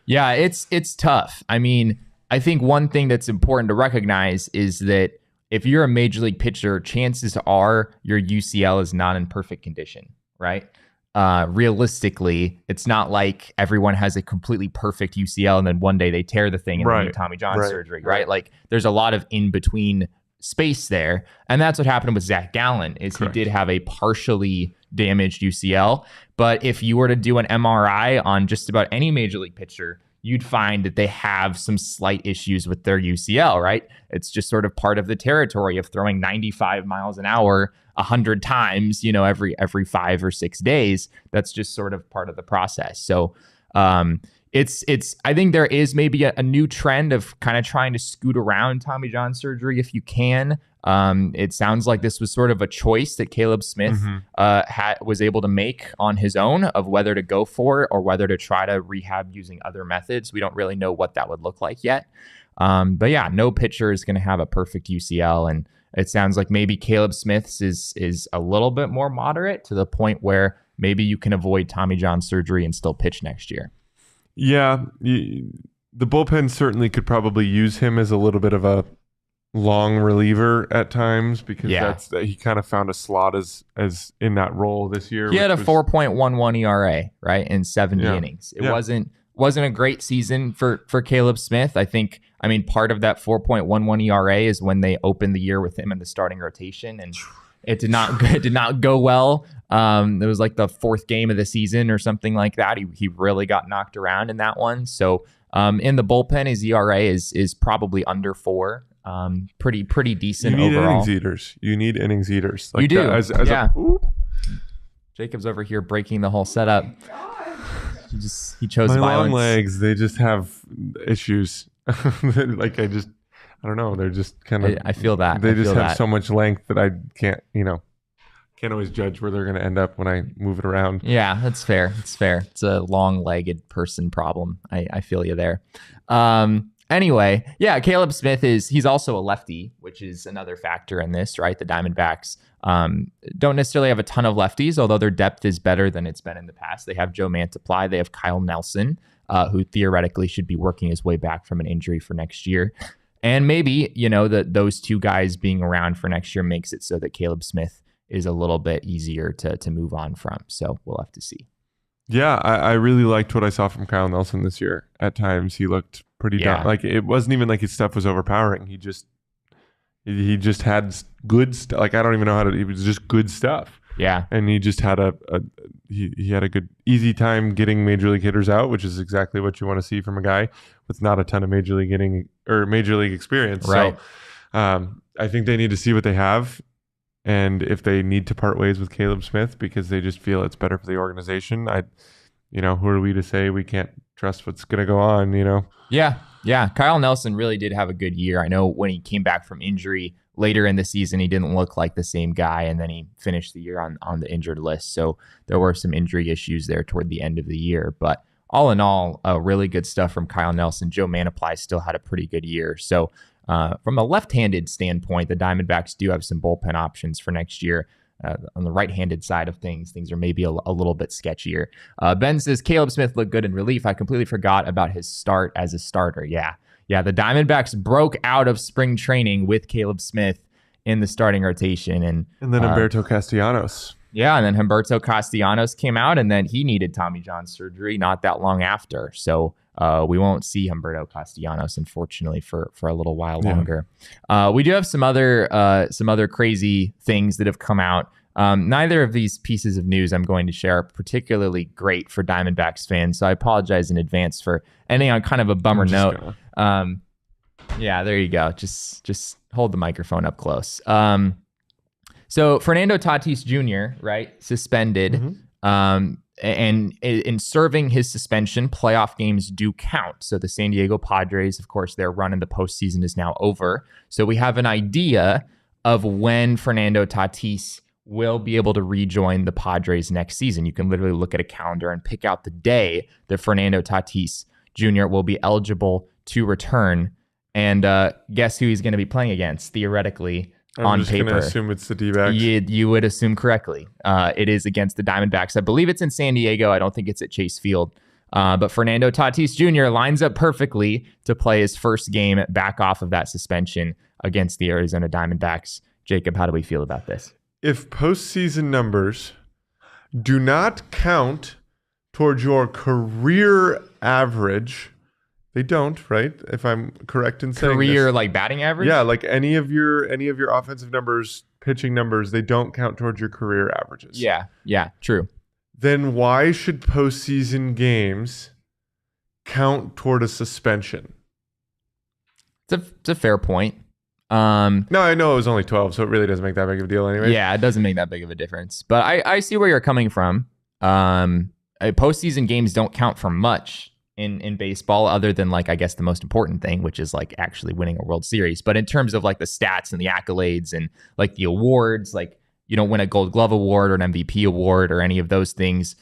Yeah, it's tough. I mean, I think one thing that's important to recognize is that if you're a major league pitcher, chances are your UCL is not in perfect condition, right? Realistically, it's not like everyone has a completely perfect UCL and then one day they tear the thing and they need Tommy John surgery, right? Like there's a lot of in-between space there. And that's what happened with Zach Gallen is Correct. He did have a partially damaged UCL. But if you were to do an MRI on just about any major league pitcher, you'd find that they have some slight issues with their UCL, right? It's just sort of part of the territory of throwing 95 miles an hour 100 times, every 5 or 6 days. That's just sort of part of the process. So I think there is maybe a new trend of kind of trying to scoot around Tommy John surgery if you can. It sounds like this was sort of a choice that Caleb Smith was able to make on his own of whether to go for it or whether to try to rehab using other methods. We don't really know what that would look like yet. But yeah, no pitcher is going to have a perfect UCL. And it sounds like maybe Caleb Smith's is a little bit more moderate to the point where maybe you can avoid Tommy John surgery and still pitch next year. Yeah, the bullpen certainly could probably use him as a little bit of a long reliever at times because he kind of found a slot as in that role this year. He had a 4.11 ERA, right, in 70 innings. It wasn't a great season for Caleb Smith. I mean, part of that 4.11 ERA is when they opened the year with him in the starting rotation, and it did not go well. It was like the fourth game of the season or something like that. He really got knocked around in that one. So in the bullpen, his ERA is probably under 4. Pretty decent overall. You need innings eaters. Like you do. Jacob's over here breaking the whole setup. He chose my violence. Long legs. They just have issues. Like I don't know. They're just kind of. I feel that. They I just feel have that. so much length that I can't always judge where they're going to end up when I move it around. Yeah, that's fair. It's fair. It's a long-legged person problem. I feel you there. Anyway, yeah, Caleb Smith he's also a lefty, which is another factor in this, right? The Diamondbacks don't necessarily have a ton of lefties, although their depth is better than it's been in the past. They have Joe Mantiply. They have Kyle Nelson, who theoretically should be working his way back from an injury for next year. And maybe, those two guys being around for next year makes it so that Caleb Smith is a little bit easier to move on from. So we'll have to see. Yeah, I really liked what I saw from Kyle Nelson this year. At times, he looked pretty down. Like it wasn't even like his stuff was overpowering. He just had good stuff. Like I don't even know how to. It was just good stuff. Yeah, and he just had he had a good easy time getting major league hitters out, which is exactly what you want to see from a guy with not a ton of major league experience. Right. So I think they need to see what they have. And if they need to part ways with Caleb Smith because they just feel it's better for the organization, who are we to say we can't trust what's going to go on, Yeah. Kyle Nelson really did have a good year. I know when he came back from injury later in the season, he didn't look like the same guy, and then he finished the year on the injured list. So there were some injury issues there toward the end of the year. But all in all, really good stuff from Kyle Nelson. Joe Mantiply still had a pretty good year. So from a left-handed standpoint, the Diamondbacks do have some bullpen options for next year. On the right-handed side of things are maybe a little bit sketchier. Ben says, Caleb Smith looked good in relief. I completely forgot about his start as a starter. Yeah, the Diamondbacks broke out of spring training with Caleb Smith in the starting rotation. And then Humberto Castellanos. Yeah, and then Humberto Castellanos came out, and then he needed Tommy John surgery not that long after. So we won't see Humberto Castellanos, unfortunately, for a little while longer. We do have some other crazy things that have come out. Neither of these pieces of news I'm going to share are particularly great for Diamondbacks fans, so I apologize in advance for ending on kind of a bummer note. Yeah, there you go. Just hold the microphone up close. So Fernando Tatis Jr., right, suspended. Mm-hmm. And in serving his suspension, playoff games do count. So the San Diego Padres, of course, their run in the postseason is now over. So we have an idea of when Fernando Tatis will be able to rejoin the Padres next season. You can literally look at a calendar and pick out the day that Fernando Tatis Jr. will be eligible to return. And guess who he's going to be playing against, theoretically, on paper. I'm going to assume it's the D-backs. You would assume correctly. It is against the Diamondbacks. I believe it's in San Diego. I don't think it's at Chase Field. But Fernando Tatis Jr. lines up perfectly to play his first game back off of that suspension against the Arizona Diamondbacks. Jacob, how do we feel about this? If postseason numbers do not count towards your career average, they don't, right? If I'm correct in saying career this. Like batting average? Yeah, like any of your offensive numbers, pitching numbers, they don't count towards your career averages. Yeah, true. Then why should postseason count toward a suspension? It's a fair point. No, I know it was only 12, so it really doesn't make that big of a deal anyway. Yeah, it doesn't make that big of a difference. But I see where you're coming from. Postseason games don't count for much in baseball, other than I guess the most important thing, which is actually winning a World Series. But in terms of the stats and the accolades and the awards, you don't win a Gold Glove award or an MVP award or any of those things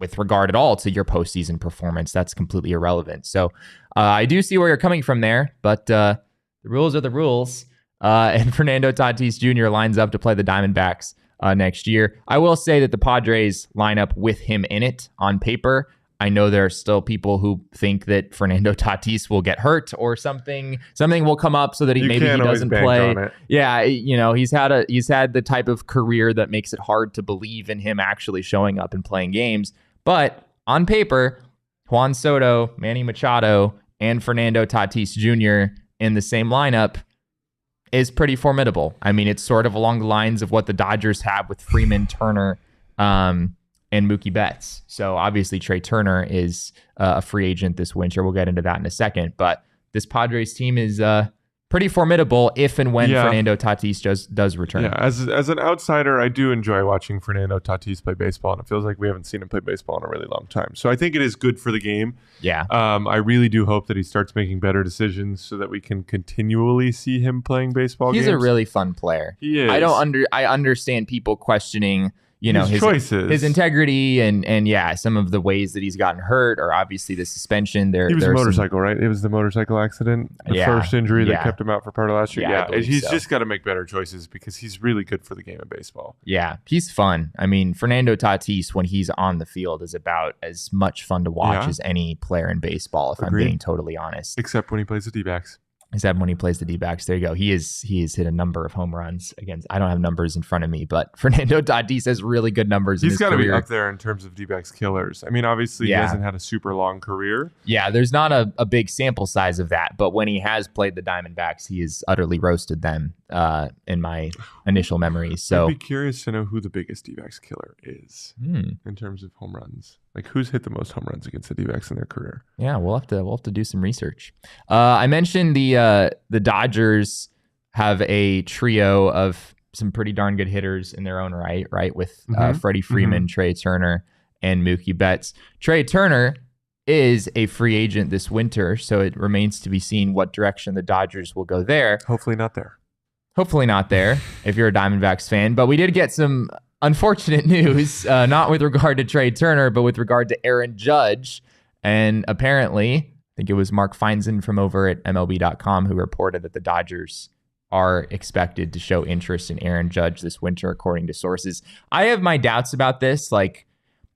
with regard at all to your postseason performance. That's completely irrelevant. So I do see where you're coming from there, but the rules are the rules. And Fernando Tatis Jr. lines up to play the Diamondbacks next year. I will say that the Padres line up with him in it on paper. I know there are still people who think that Fernando Tatis will get hurt or something will come up so that he doesn't play. Yeah, he's had the type of career that makes it hard to believe in him actually showing up and playing games. But on paper, Juan Soto, Manny Machado, and Fernando Tatis Jr. in the same lineup is pretty formidable. I mean, it's sort of along the lines of what the Dodgers have with Freeman, Turner, and Mookie Betts. So obviously Trey Turner is a free agent this winter. We'll get into that in a second. But this Padres team is pretty formidable if and when Yeah. Fernando Tatis does return. Yeah, as an outsider, I do enjoy watching Fernando Tatis play baseball, and it feels like we haven't seen him play baseball in a really long time. So I think it is good for the game. Yeah. I really do hope that he starts making better decisions so that we can continually see him playing baseball He's games. a really fun player. He is. I understand people questioning, his choices, his integrity, and some of the ways that he's gotten hurt, or obviously the suspension. He was a motorcycle, right? It was the motorcycle accident, the first injury that kept him out for part of last year. Yeah, he's just got to make better choices because he's really good for the game of baseball. Yeah, he's fun. I mean, Fernando Tatis, when he's on the field, is about as much fun to watch as any player in baseball, if Agreed. I'm being totally honest. Except when he plays the D-backs. Except when he plays the D-backs. There you go. He has hit a number of home runs against. I don't have numbers in front of me, but Fernando Tatis has really good numbers. He's got to be up there in terms of D-backs killers. I mean, obviously he hasn't had a super long career. Yeah, there's not a big sample size of that, but when he has played the Diamondbacks, he has utterly roasted them in my initial memory. So I'd be curious to know who the biggest D-backs killer is in terms of home runs. Like, who's hit the most home runs against the D-backs in their career? Yeah, we'll have to do some research. I mentioned the Dodgers have a trio of some pretty darn good hitters in their own right? With Freddie Freeman, Trey Turner, and Mookie Betts. Trey Turner is a free agent this winter, so it remains to be seen what direction the Dodgers will go there. Hopefully not there. Hopefully not there, if you're a Diamondbacks fan. But we did get some unfortunate news, not with regard to Trey Turner, but with regard to Aaron Judge. And apparently, I think it was Mark Feinstein from over at MLB.com who reported that the Dodgers are expected to show interest in Aaron Judge this winter, according to sources. I have my doubts about this. Like,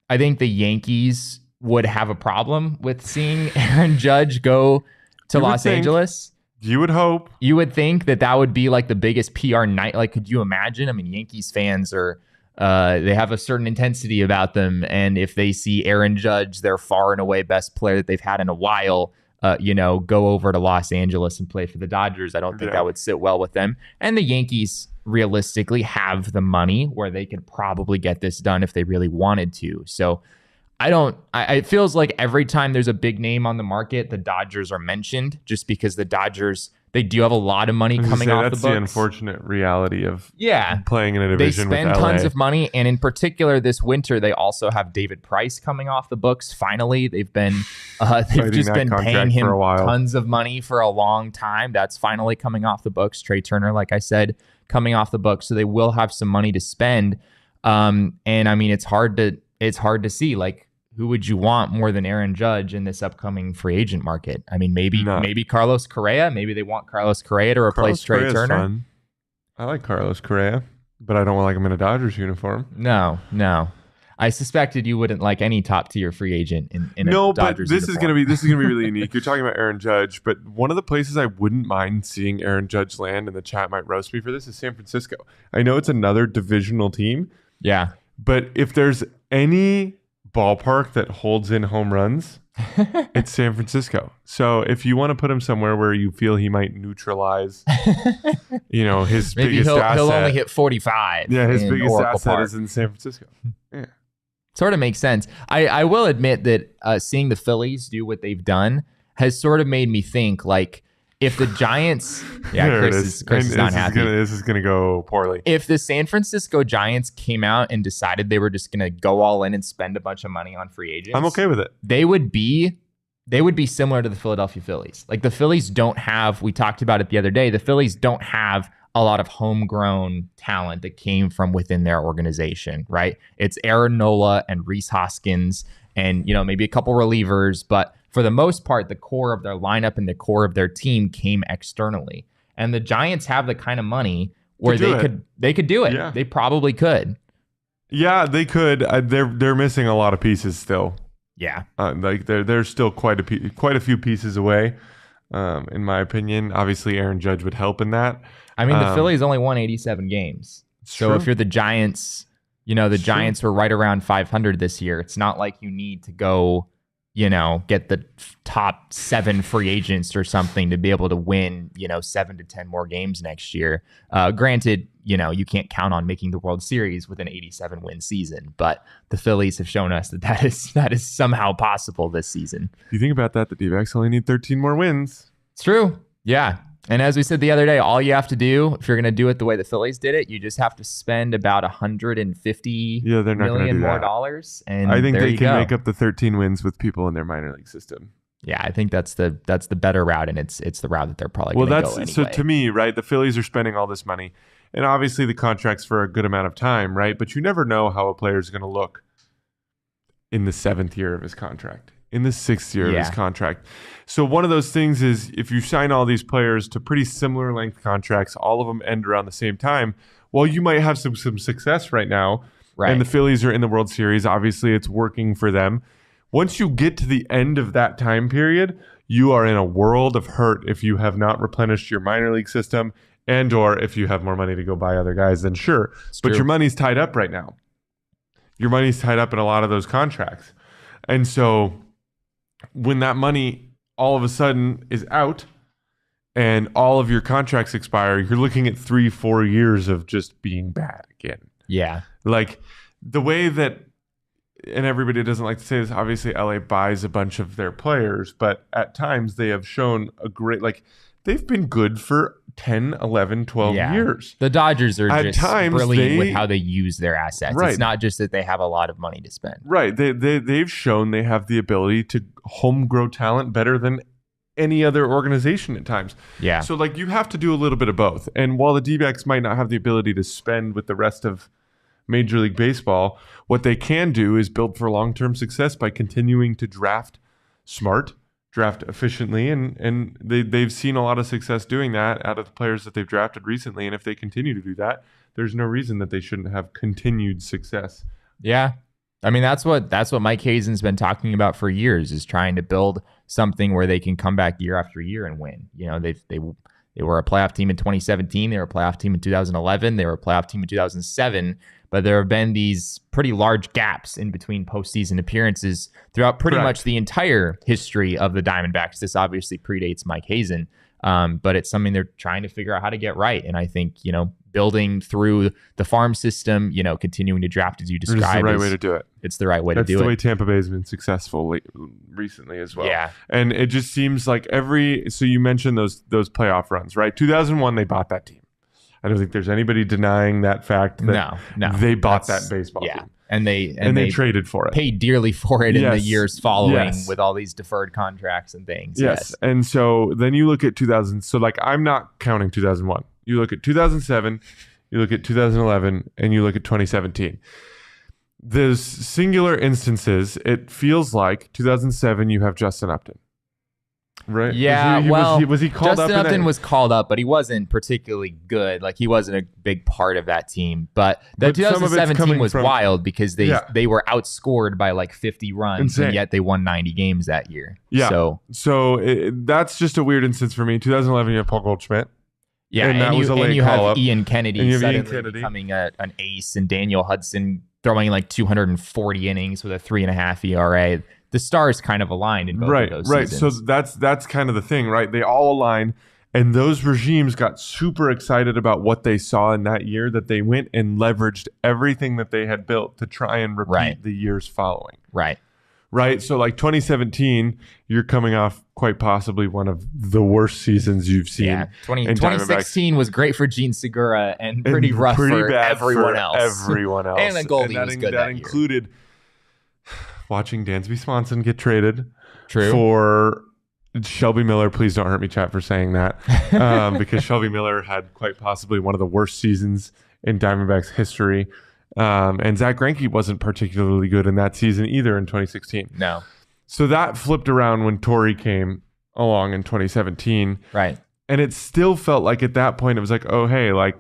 I think the Yankees would have a problem with seeing Aaron Judge go to Los Angeles. You would hope. You would think that would be like the biggest PR night. Like, could you imagine? I mean, Yankees fans are, they have a certain intensity about them. And if they see Aaron Judge, their far and away best player that they've had in a while, go over to Los Angeles and play for the Dodgers, I don't think that would sit well with them. And the Yankees realistically have the money where they could probably get this done if they really wanted to. So it feels like every time there's a big name on the market, the Dodgers are mentioned, just because the Dodgers, they do have a lot of money coming off the books. That's the unfortunate reality of playing in a division with LA. They spend tons of money, and in particular this winter, they also have David Price coming off the books. Finally, they've just been paying him tons of money for a long time. That's finally coming off the books. Trey Turner, like I said, coming off the books, so they will have some money to spend. And I mean, it's hard to see, like, who would you want more than Aaron Judge in this upcoming free agent market? I mean, maybe Carlos Correa. Maybe they want Carlos Correa to replace Trey Turner. Fun. I like Carlos Correa, but I don't like him in a Dodgers uniform. No. I suspected you wouldn't like any top tier free agent in a Dodgers uniform. No, but this is gonna be really unique. You're talking about Aaron Judge, but one of the places I wouldn't mind seeing Aaron Judge land, and the chat might roast me for this, is San Francisco. I know it's another divisional team. Yeah. But if there's any ballpark that holds in home runs, it's San Francisco. So if you want to put him somewhere where you feel he might neutralize, his biggest asset. He'll only hit 45. Yeah, his biggest Oracle asset Park is in San Francisco. Yeah. Sort of makes sense. I will admit that seeing the Phillies do what they've done has sort of made me think, like, if the Giants, Chris is not happy. This is gonna go poorly. If the San Francisco Giants came out and decided they were just gonna go all in and spend a bunch of money on free agents, I'm okay with it. They would be similar to the Philadelphia Phillies. Like, the Phillies don't have, we talked about it the other day, the Phillies don't have a lot of homegrown talent that came from within their organization, right? It's Aaron Nola and Rhys Hoskins and, maybe a couple relievers, but for the most part, the core of their lineup and the core of their team came externally. And the Giants have the kind of money where they could do it. Yeah. They probably could. Yeah, they could. They're missing a lot of pieces still. Yeah. Like they're still quite a few pieces away, in my opinion. Obviously, Aaron Judge would help in that. I mean, the Phillies only won 87 games. So if you're the Giants, Giants were right around 500 this year. It's not like you need to go, get the top 7 free agents or something to be able to win, 7 to 10 more games next year. Granted, you can't count on making the World Series with an 87 win season, but the Phillies have shown us that is somehow possible this season. If you think about that, the D-backs only need 13 more wins. It's true. Yeah. And as we said the other day, all you have to do, if you're going to do it the way the Phillies did it, you just have to spend about $150 million more dollars. And I think there they you can go. make up the 13 wins with people in their minor league system. Yeah, I think that's the better route, and it's the route that they're probably going to go anyway. So to me, right, the Phillies are spending all this money, and obviously the contract's for a good amount of time, right? But you never know how a player is going to look in the 7th year of his contract, in the 6th year of his contract. So one of those things is if you sign all these players to pretty similar length contracts, all of them end around the same time, well, you might have some success right now, and the Phillies are in the World Series. Obviously, it's working for them. Once you get to the end of that time period, you are in a world of hurt if you have not replenished your minor league system, and or if you have more money to go buy other guys, then sure. But your money's tied up right now. Your money's tied up in a lot of those contracts. And so when that money all of a sudden is out and all of your contracts expire, you're looking at 3-4 years of just being bad again. Yeah. Like the way that, and everybody doesn't like to say this, obviously LA buys a bunch of their players, but at times they have shown a great, like they've been good for 10, 11, 12 years. The Dodgers are at just times brilliant with how they use their assets. Right. It's not just that they have a lot of money to spend. Right. They've shown they have the ability to home grow talent better than any other organization at times. Yeah. So like you have to do a little bit of both. And while the D-backs might not have the ability to spend with the rest of Major League Baseball, what they can do is build for long-term success by continuing to draft smart, draft efficiently, and they've seen a lot of success doing that out of the players that they've drafted recently. And if they continue to do that, there's no reason that they shouldn't have continued success. Yeah. I mean, that's what Mike Hazen's been talking about for years, is trying to build something where they can come back year after year and win. You know, they were a playoff team in 2017. They were a playoff team in 2011. They were a playoff team in 2007. But there have been these pretty large gaps in between postseason appearances throughout pretty much the entire history of the Diamondbacks. This obviously predates Mike Hazen, but it's something they're trying to figure out how to get right. And I think, you know, building through the farm system, you know, continuing to draft as you described. It's the right way to do it. It's the right way to do it. That's the way Tampa Bay has been successful recently as well. Yeah. And it just seems like so you mentioned those playoff runs, right? 2001, they bought that team. I don't think there's anybody denying that fact. That no, they bought that baseball team, and they traded for it, paid dearly for it in the years following, yes, with all these deferred contracts and things. Yes, and so then you look at 2000. So like I'm not counting 2001. You look at 2007, you look at 2011, and you look at 2017. Those singular instances, it feels like 2007. You have Justin Upton. Right. Yeah. Was he called Justin up? Upton was called up, but he wasn't particularly good. Like he wasn't a big part of that team. But the 2017 was wild because they were outscored by like 50 runs, and yet they won 90 games that year. Yeah. So that's just a weird instance for me. 2011, you have Paul Goldschmidt. Yeah, and you have Ian Kennedy suddenly becoming an ace, and Daniel Hudson throwing like 240 innings with a 3.5 ERA. The stars kind of aligned in both of those seasons. So that's kind of the thing, right? They all align, and those regimes got super excited about what they saw in that year, that they went and leveraged everything that they had built to try and repeat the years following. Right. So like 2017, you're coming off quite possibly one of the worst seasons you've seen. Yeah. 2016 was great for Gene Segura and pretty rough for everyone else. And the goalie was good that year. Included watching Dansby Swanson get traded True. For Shelby Miller. Please don't hurt me, chat, for saying that, because Shelby Miller had quite possibly one of the worst seasons in Diamondbacks history. And Zach Greinke wasn't particularly good in that season either in 2016. No. So that flipped around when Torrey came along in 2017. Right. And it still felt like at that point it was like, oh, hey, like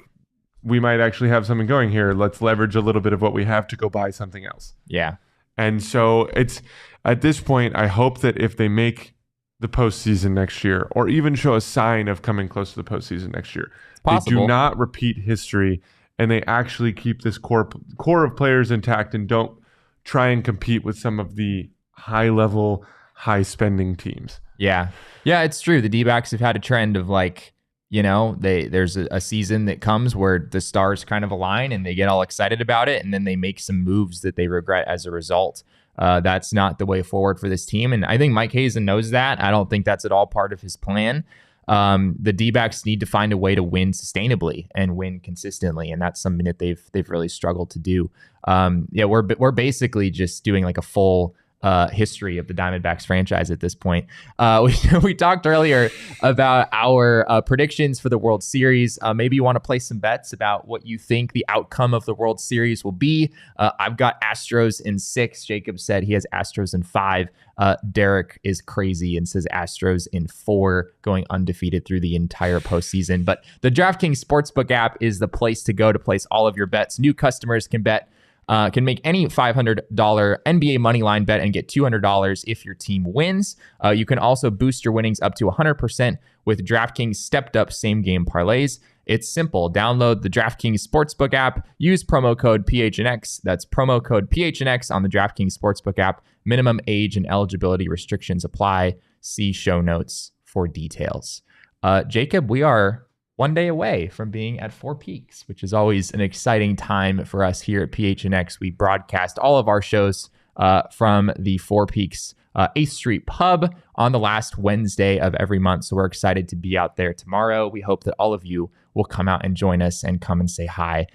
we might actually have something going here. Let's leverage a little bit of what we have to go buy something else. Yeah. And so it's at this point, I hope that if they make the postseason next year, or even show a sign of coming close to the postseason next year, they do not repeat history, and they actually keep this core of players intact and don't try and compete with some of the high-level, high-spending teams. Yeah. Yeah, it's true. The D-backs have had a trend of like, you know, there's a season that comes where the stars kind of align and they get all excited about it, and then they make some moves that they regret as a result. That's not the way forward for this team, and I think Mike Hazen knows that. I don't think that's at all part of his plan. the D-backs need to find a way to win sustainably and win consistently, and that's something that they've really struggled to do. We're basically just doing like a full history of the Diamondbacks franchise at this point. We talked earlier about our predictions for the World Series. Maybe you want to place some bets about what you think the outcome of the World Series will be. I've got Astros in 6. Jacob said he has Astros in 5. Derek is crazy and says Astros in 4, going undefeated through the entire postseason. But the DraftKings Sportsbook app is the place to go to place all of your bets. New customers can make any $500 NBA moneyline bet and get $200 if your team wins. You can also boost your winnings up to 100% with DraftKings stepped-up same-game parlays. It's simple. Download the DraftKings Sportsbook app. Use promo code PHNX. That's promo code PHNX on the DraftKings Sportsbook app. Minimum age and eligibility restrictions apply. See show notes for details. Jacob, we are one day away from being at Four Peaks, which is always an exciting time for us here at PHNX. We broadcast all of our shows from the Four Peaks 8th Street Pub on the last Wednesday of every month. So we're excited to be out there tomorrow. We hope that all of you will come out and join us and come and say hi.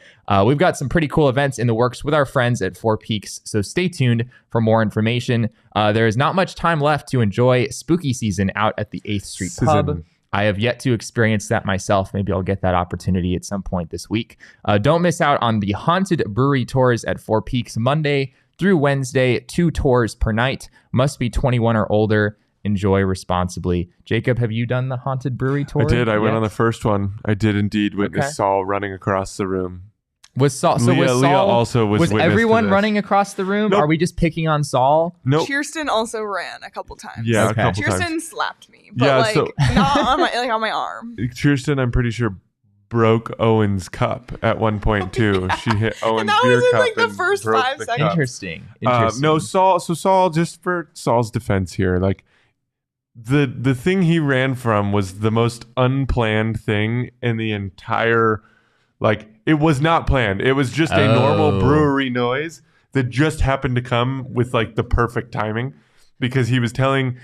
We've got some pretty cool events in the works with our friends at Four Peaks, so stay tuned for more information. There is not much time left to enjoy spooky season out at the 8th Street Pub. I have yet to experience that myself. Maybe I'll get that opportunity at some point this week. Don't miss out on the Haunted Brewery tours at Four Peaks Monday through Wednesday, 2 tours per night. Must be 21 or older. Enjoy responsibly. Jacob, have you done the Haunted Brewery tour? I did. I yet? went on the first one. I did indeed witness Saul running across the room. Was Saul? So Leah also was everyone running across the room? Nope. Are we just picking on Saul? Nope. Kirsten also ran a couple times. Yeah, a couple times. Kirsten slapped me, but not on my arm. Kirsten, I'm pretty sure, broke Owen's cup at one point too. She hit Owen's beer cup. That was in the first 5 seconds. Interesting. No, Saul. So Saul, just for Saul's defense here, the thing he ran from was the most unplanned thing in the entire. It was not planned. It was just a normal brewery noise that just happened to come with the perfect timing, because he was telling.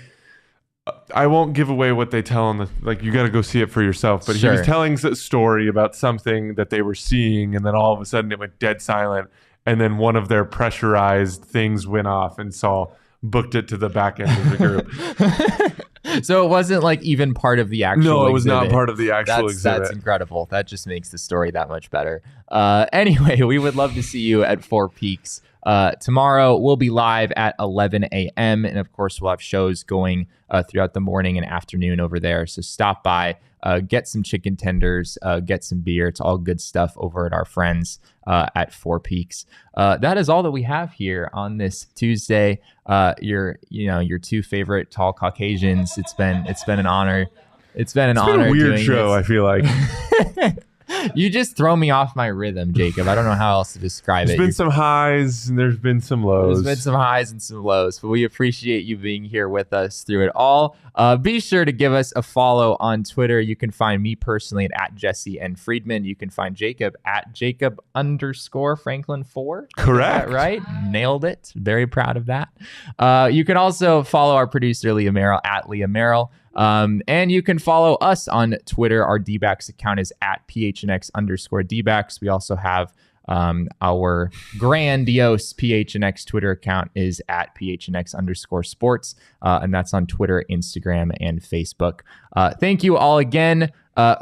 I won't give away what they tell on the you got to go see it for yourself. But He was telling a story about something that they were seeing, and then all of a sudden it went dead silent, and then one of their pressurized things went off, and Saul booked it to the back end of the group. So it wasn't even part of the actual No, it was exhibit. not part of the actual exhibit. That's incredible. That just makes the story that much better. Anyway, we would love to see you at Four Peaks. Tomorrow we'll be live at 11 a.m. and of course we'll have shows going throughout the morning and afternoon over there. So stop by, get some chicken tenders, get some beer. It's all good stuff over at our friends at Four Peaks. That is all that we have here on this Tuesday. Your 2 favorite tall Caucasians. It's been an honor. It's been a weird show. I feel like. You just throw me off my rhythm, Jacob. I don't know how else to describe it. There's been some highs and there's been some lows. There's been some highs and some lows, but we appreciate you being here with us through it all. Be sure to give us a follow on Twitter. You can find me personally at Jesse N. Friedman. You can find Jacob at Jacob_Franklin4. Correct. Right? Nailed it. Very proud of that. You can also follow our producer, Leah Merrill, at Leah Merrill. And you can follow us on Twitter. Our D-backs account is at PHNX_D-backs. We also have our grandiose PHNX Twitter account is at PHNX_sports. And that's on Twitter, Instagram, and Facebook. Thank you all again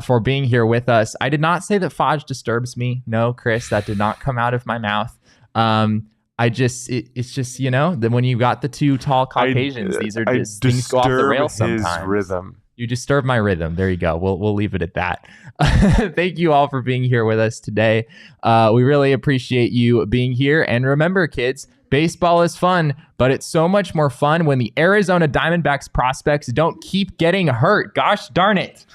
for being here with us. I did not say that Fudge disturbs me. No, Chris, that did not come out of my mouth. It's just, that when you got the 2 tall Caucasians, these are just things go off the rails sometimes. Rhythm. You disturb my rhythm. There you go. We'll leave it at that. Thank you all for being here with us today. We really appreciate you being here. And remember, kids, baseball is fun, but it's so much more fun when the Arizona Diamondbacks prospects don't keep getting hurt. Gosh darn it.